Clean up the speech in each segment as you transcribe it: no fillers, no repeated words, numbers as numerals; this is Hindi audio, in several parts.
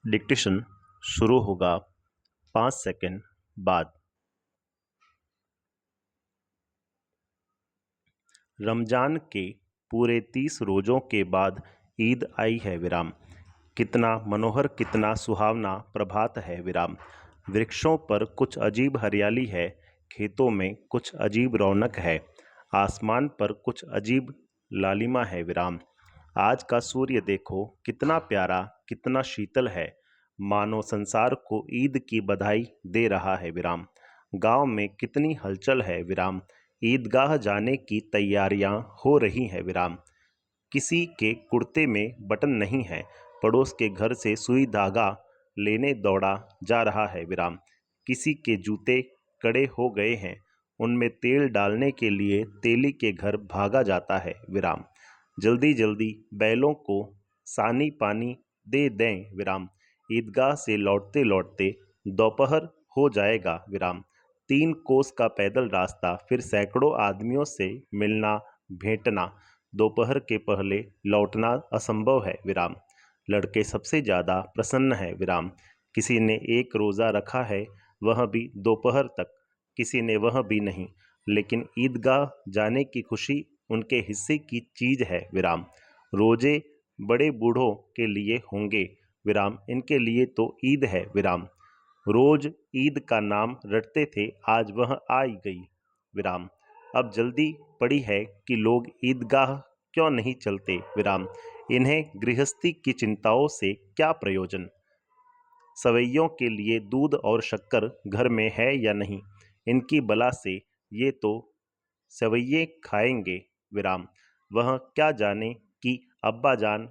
डिक्टेशन शुरू होगा 5 सेकंड बाद। रमजान के पूरे 30 रोज़ों के बाद ईद आई है विराम। कितना मनोहर, कितना सुहावना प्रभात है विराम। वृक्षों पर कुछ अजीब हरियाली है, खेतों में कुछ अजीब रौनक है, आसमान पर कुछ अजीब लालिमा है विराम। आज का सूर्य देखो कितना प्यारा, कितना शीतल है, मानो संसार को ईद की बधाई दे रहा है विराम। गांव में कितनी हलचल है विराम, ईदगाह जाने की तैयारियां हो रही हैं विराम। किसी के कुर्ते में बटन नहीं है, पड़ोस के घर से सुई धागा लेने दौड़ा जा रहा है विराम। किसी के जूते कड़े हो गए हैं, उनमें तेल डालने के लिए तेली के घर भागा जाता है विराम। जल्दी जल्दी बैलों को सानी पानी दे दें विराम। ईदगाह से लौटते लौटते दोपहर हो जाएगा विराम। 3 कोस का पैदल रास्ता, फिर सैकड़ों आदमियों से मिलना भेंटना, दोपहर के पहले लौटना असंभव है विराम। लड़के सबसे ज़्यादा प्रसन्न है विराम। किसी ने एक रोज़ा रखा है, वह भी दोपहर तक, किसी ने वह भी नहीं, लेकिन ईदगाह जाने की खुशी उनके हिस्से की चीज़ है विराम। रोजे बड़े बूढ़ों के लिए होंगे विराम, इनके लिए तो ईद है विराम। रोज ईद का नाम रटते थे, आज वह आई गई विराम। अब जल्दी पड़ी है कि लोग ईदगाह क्यों नहीं चलते विराम। इन्हें गृहस्थी की चिंताओं से क्या प्रयोजन। सवैयों के लिए दूध और शक्कर घर में है या नहीं, इनकी बला से ये तो सवैये खाएंगे विराम। वह क्या जाने कि अब्बा जान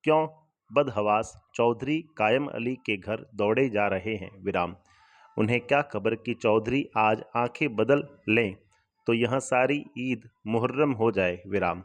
क्यों बदहवास चौधरी कायम अली के घर दौड़े जा रहे हैं विराम। उन्हें क्या खबर कि चौधरी आज आंखें बदल लें तो यह सारी ईद मुहर्रम हो जाए विराम।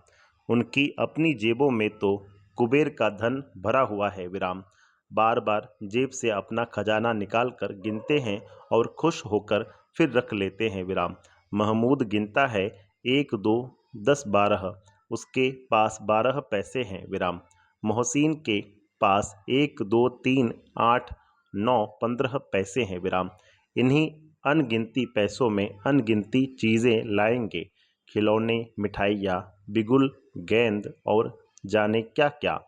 उनकी अपनी जेबों में तो कुबेर का धन भरा हुआ है विराम। बार बार जेब से अपना खजाना निकाल कर गिनते हैं और खुश होकर फिर रख लेते हैं विराम। महमूद गिनता है 1 2 10 12, उसके पास 12 पैसे हैं विराम। मोहसिन के पास 1 2 3 8 9 15 पैसे हैं विराम। इन्हीं अनगिनती पैसों में अनगिनती चीज़ें लाएंगे, खिलौने, मिठाइयाँ, बिगुल, गेंद और जाने क्या क्या।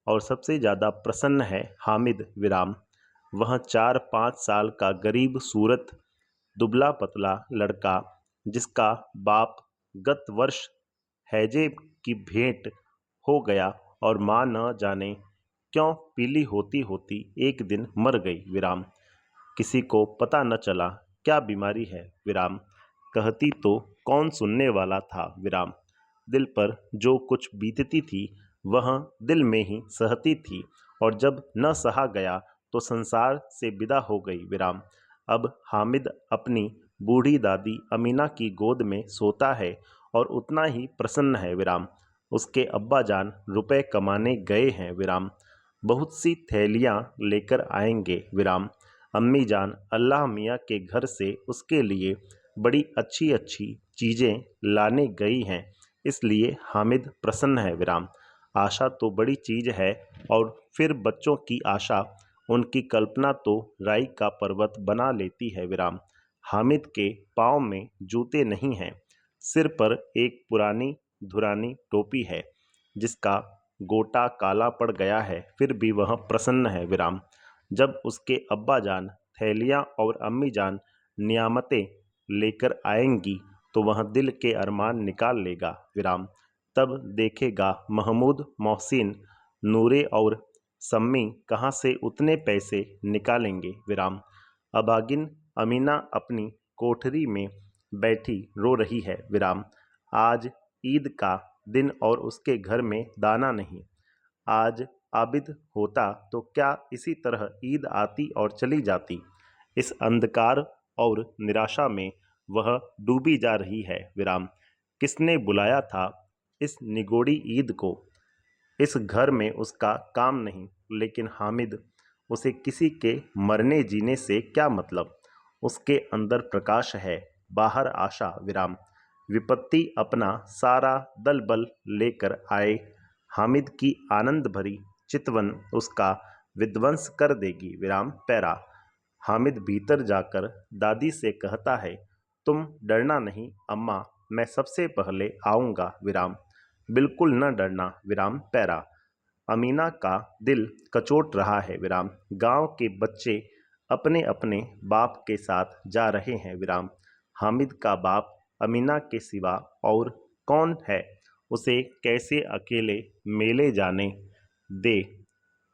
और सबसे ज़्यादा प्रसन्न है हामिद विराम। वह 4-5 साल का गरीब सूरत दुबला पतला लड़का, जिसका बाप गत वर्ष हैजे की भेंट हो गया और माँ न जाने क्यों पीली होती होती एक दिन मर गई विराम। किसी को पता न चला क्या बीमारी है विराम, कहती तो कौन सुनने वाला था विराम। दिल पर जो कुछ बीतती थी वह दिल में ही सहती थी, और जब न सहा गया तो संसार से विदा हो गई विराम। अब हामिद अपनी बूढ़ी दादी अमीना की गोद में सोता है और उतना ही प्रसन्न है विराम। उसके अब्बा जान रुपए कमाने गए हैं विराम, बहुत सी थैलियाँ लेकर आएंगे विराम। अम्मी जान अल्लाह मियाँ के घर से उसके लिए बड़ी अच्छी अच्छी चीज़ें लाने गई हैं, इसलिए हामिद प्रसन्न है विराम। आशा तो बड़ी चीज़ है, और फिर बच्चों की आशा, उनकी कल्पना तो राई का पर्वत बना लेती है विराम। हामिद के पाँव में जूते नहीं हैं, सिर पर एक पुरानी धुरानी टोपी है जिसका गोटा काला पड़ गया है, फिर भी वह प्रसन्न है विराम। जब उसके अब्बा जान थैलियाँ और अम्मी जान नियामतें लेकर आएंगी तो वह दिल के अरमान निकाल लेगा विराम। तब देखेगा महमूद, मोहसिन, नूरे और सम्मी कहाँ से उतने पैसे निकालेंगे विराम। अबागिन अमीना अपनी कोठरी में बैठी रो रही है विराम। आज ईद का दिन और उसके घर में दाना नहीं। आज आबिद होता तो क्या इसी तरह ईद आती और चली जाती। इस अंधकार और निराशा में वह डूबी जा रही है विराम। किसने बुलाया था इस निगोड़ी ईद को। इस घर में उसका काम नहीं, लेकिन हामिद, उसे किसी के मरने जीने से क्या मतलब। उसके अंदर प्रकाश है, बाहर आशा विराम। विपत्ति अपना सारा दल बल लेकर आए, हामिद की आनंद भरी चितवन उसका विध्वंस कर देगी विराम पैरा। हामिद भीतर जाकर दादी से कहता है, तुम डरना नहीं अम्मा, मैं सबसे पहले आऊँगा विराम। बिल्कुल न डरना विराम पैरा। अमीना का दिल कचोट रहा है विराम। गांव के बच्चे अपने अपने बाप के साथ जा रहे हैं विराम। हामिद का बाप अमीना के सिवा और कौन है, उसे कैसे अकेले मेले जाने दे।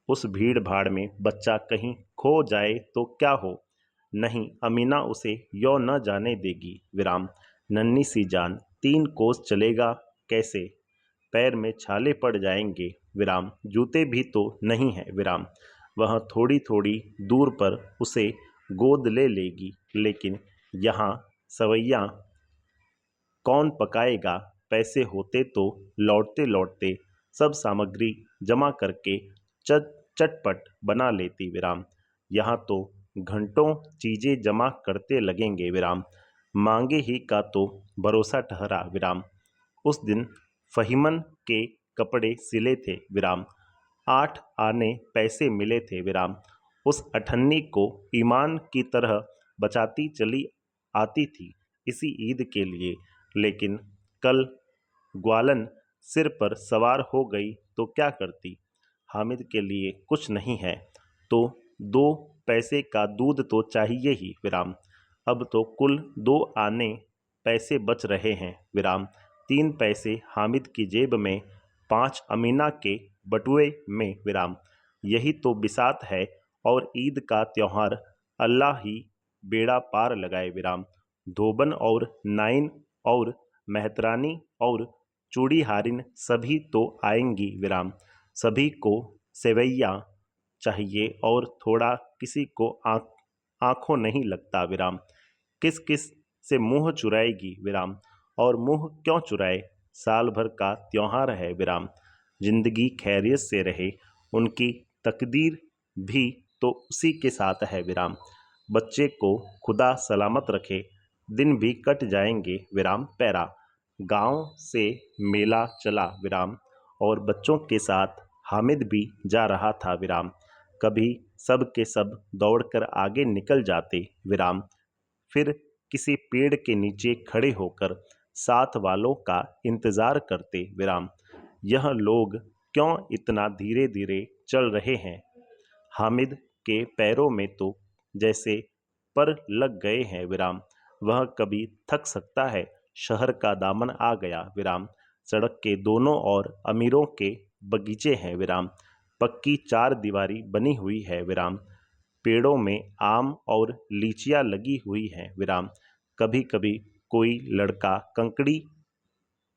उस भीड़ भाड़ में बच्चा कहीं खो जाए तो क्या हो। नहीं, अमीना उसे यो न जाने देगी विराम। नन्ही सी जान 3 कोस चलेगा कैसे, पैर में छाले पड़ जाएंगे विराम। जूते भी तो नहीं है विराम। वह थोड़ी थोड़ी दूर पर उसे गोद ले लेगी, लेकिन यहाँ सवैया कौन पकाएगा। पैसे होते तो लौटते लौटते सब सामग्री जमा करके चटपट बना लेती विराम। यहाँ तो घंटों चीजें जमा करते लगेंगे विराम। मांगे ही का तो भरोसा ठहरा विराम। उस दिन फहीमन के कपड़े सिले थे विराम। 8 आने पैसे मिले थे विराम। उस अठन्नी को ईमान की तरह बचाती चली आती थी इसी ईद के लिए। लेकिन कल ग्वालन सिर पर सवार हो गई तो क्या करती। हामिद के लिए कुछ नहीं है तो 2 पैसे का दूध तो चाहिए ही विराम। अब तो कुल 2 आने पैसे बच रहे हैं विराम। 3 पैसे हामिद की जेब में, 5 अमीना के बटुए में विराम। यही तो बिसात है और ईद का त्योहार। अल्लाह ही बेड़ा पार लगाए विराम। धोबन और नाइन और मेहतरानी और चूड़ी हारिन सभी तो आएंगी विराम। सभी को सेवैया चाहिए और थोड़ा किसी को आंखों नहीं लगता विराम। किस किस से मुंह चुराएगी विराम। और मुंह क्यों चुराए, साल भर का त्योहार है विराम। जिंदगी खैरियत से रहे, उनकी तकदीर भी तो उसी के साथ है विराम। बच्चे को खुदा सलामत रखे, दिन भी कट जाएंगे विराम पैरा। गांव से मेला चला विराम और बच्चों के साथ हामिद भी जा रहा था विराम। कभी सब के सब दौड़कर आगे निकल जाते विराम, फिर किसी पेड़ के नीचे खड़े होकर साथ वालों का इंतजार करते विराम। यह लोग क्यों इतना धीरे धीरे चल रहे हैं। हामिद के पैरों में तो जैसे पर लग गए हैं विराम। वह कभी थक सकता है। शहर का दामन आ गया विराम। सड़क के दोनों ओर अमीरों के बगीचे हैं विराम। पक्की 4 दीवारी बनी हुई है विराम। पेड़ों में आम और लीचियां लगी हुई हैं विराम। कभी कभी कोई लड़का कंकड़ी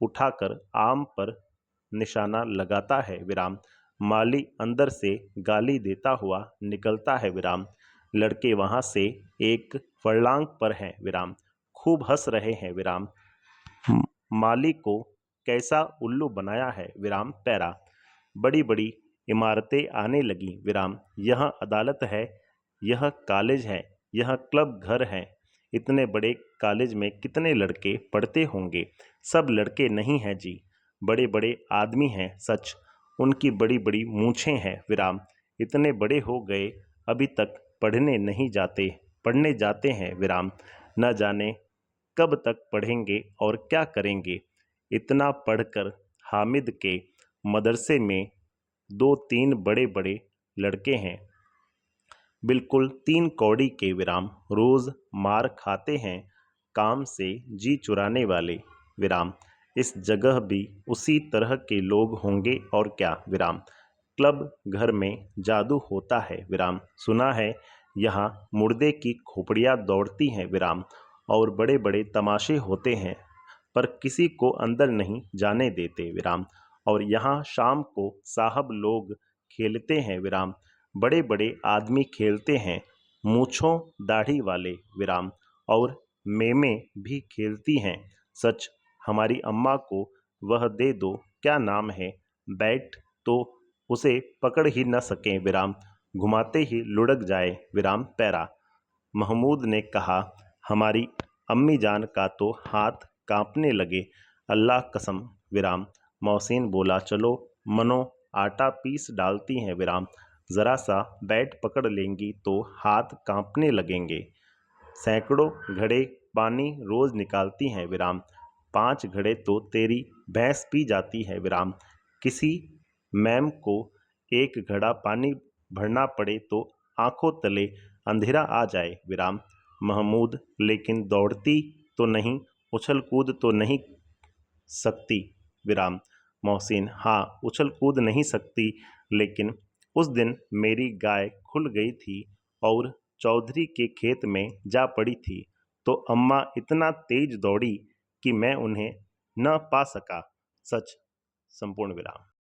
उठाकर आम पर निशाना लगाता है विराम। माली अंदर से गाली देता हुआ निकलता है विराम। लड़के वहां से एक फर्लांग पर हैं विराम, खूब हंस रहे हैं विराम। माली को कैसा उल्लू बनाया है विराम पैरा। बड़ी बड़ी इमारतें आने लगी विराम। यह अदालत है, यह कॉलेज है, यह क्लब घर है। इतने बड़े कॉलेज में कितने लड़के पढ़ते होंगे। सब लड़के नहीं हैं जी, बड़े बड़े आदमी हैं सच। उनकी बड़ी बड़ी मूछें हैं विराम। इतने बड़े हो गए अभी तक पढ़ने जाते हैं विराम। न जाने कब तक पढ़ेंगे और क्या करेंगे। इतना पढ़कर हामिद के मदरसे में 2-3 बड़े बड़े लड़के हैं, बिल्कुल 3 कौड़ी के विराम। रोज मार खाते हैं काम से जी चुराने वाले विराम। इस जगह भी उसी तरह के लोग होंगे और क्या विराम। क्लब घर में जादू होता है विराम। सुना है यहाँ मुर्दे की खोपड़ियाँ दौड़ती हैं विराम और बड़े बड़े तमाशे होते हैं, पर किसी को अंदर नहीं जाने देते विराम। और यहाँ शाम को साहब लोग खेलते हैं विराम। बड़े बड़े आदमी खेलते हैं, मूछों दाढ़ी वाले विराम। और मेमे भी खेलती हैं सच। हमारी अम्मा को वह दे दो, क्या नाम है, बैट तो उसे पकड़ ही न सकें विराम, घुमाते ही लुढ़क जाए विराम पैरा। महमूद ने कहा, हमारी अम्मी जान का तो हाथ कांपने लगे, अल्लाह कसम विराम। मोहसिन बोला, चलो मनो आटा पीस डालती हैं विराम। ज़रा सा बैट पकड़ लेंगी तो हाथ कांपने लगेंगे। सैकड़ों घड़े पानी रोज निकालती हैं विराम, 5 घड़े तो तेरी भैंस पी जाती है विराम। किसी मैम को एक घड़ा पानी भरना पड़े तो आंखों तले अंधेरा आ जाए विराम। महमूद लेकिन दौड़ती तो नहीं, उछल कूद तो नहीं सकती विराम। मोहसिन हाँ, उछल कूद नहीं सकती, लेकिन उस दिन मेरी गाय खुल गई थी और चौधरी के खेत में जा पड़ी थी, तो अम्मा इतना तेज दौड़ी कि मैं उन्हें न पा सका। सच। संपूर्ण विराम।